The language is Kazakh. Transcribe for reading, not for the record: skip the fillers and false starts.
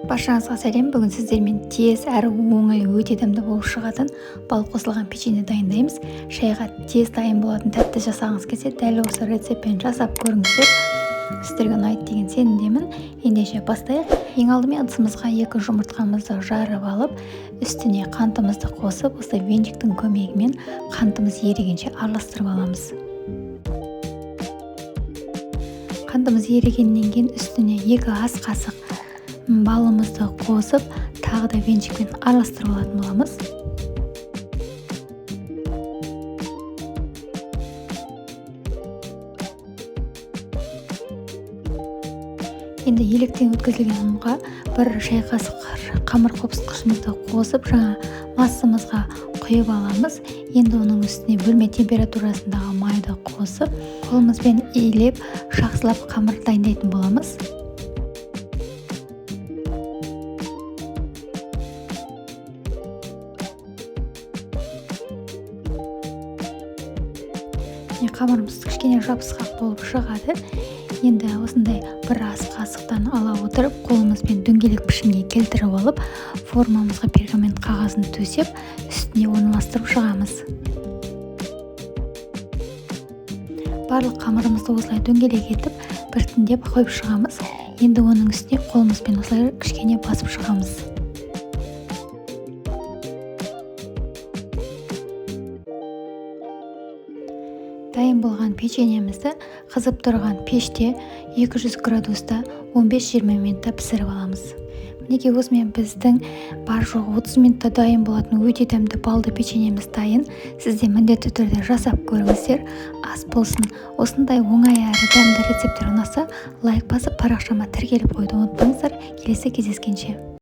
Баршаңызға сәлем. Бүгін сіздермен тез әрі оңай өте дәмді болып шығатын бал қосылған печенье дайындаймыз. Шайға тез дайын болатын тәтті жасағыңыз келсе, дәл осы рецептпен жасап көріңіздер. Сіздерге ұнайды деген сенімдемін. Ендеше бастайық. Ең алдымен ыдысымызға 2 жұмыртқамызды жарып алып, үстіне қантымызды қосып, осы венчиктің көмегімен қантымыз ерігенше араластырып аламыз. Қантымыз ерігеннен кейін үстіне 2 ас қасық балымызды қосып, тағы да венчикпен араластырып алатын боламыз. Енді електен өткізілген ұнға 1 шай қасық қамыр қопсытқышымызды қосып, жаңа массамызға құйып аламыз. Енді оның үстіне бөлме температурасындағы майды қосып, қолымызбен иілеп, жақсылап қамыр дайындайтын боламыз. Қамырымыз кішкене жабысқақ болып шығады. Енді осындай 1 ас қасықтан ала отырып, қолымызбен дөңгелек пішімге келтіріп алып, формамызға пергамент қағазын төсеп, үстіне орналастырып шығамыз. Барлық қамырымызды осылай дөңгелек етіп, біртіндеп қойып шығамыз. Енді оның үстіне қолымызбен осылай кішкене басып шығамыз. Дайын болған печеньемізді қызып тұрған пеште 200 градуста 15-20 минутта пісіріп аламыз. Мінекей осымен біздің бар жоғы 30 минутта дайын болатын өте дәмді балды печеньеміз дайын. Сізде міндетті түрде жасап көріңіздер. Ас болсын. Осындай оңай әрі дәмді рецепттер ұнаса, лайк басып парақшама тіркеліп қойды ұмытпаңыздар. Келесі кездескенше.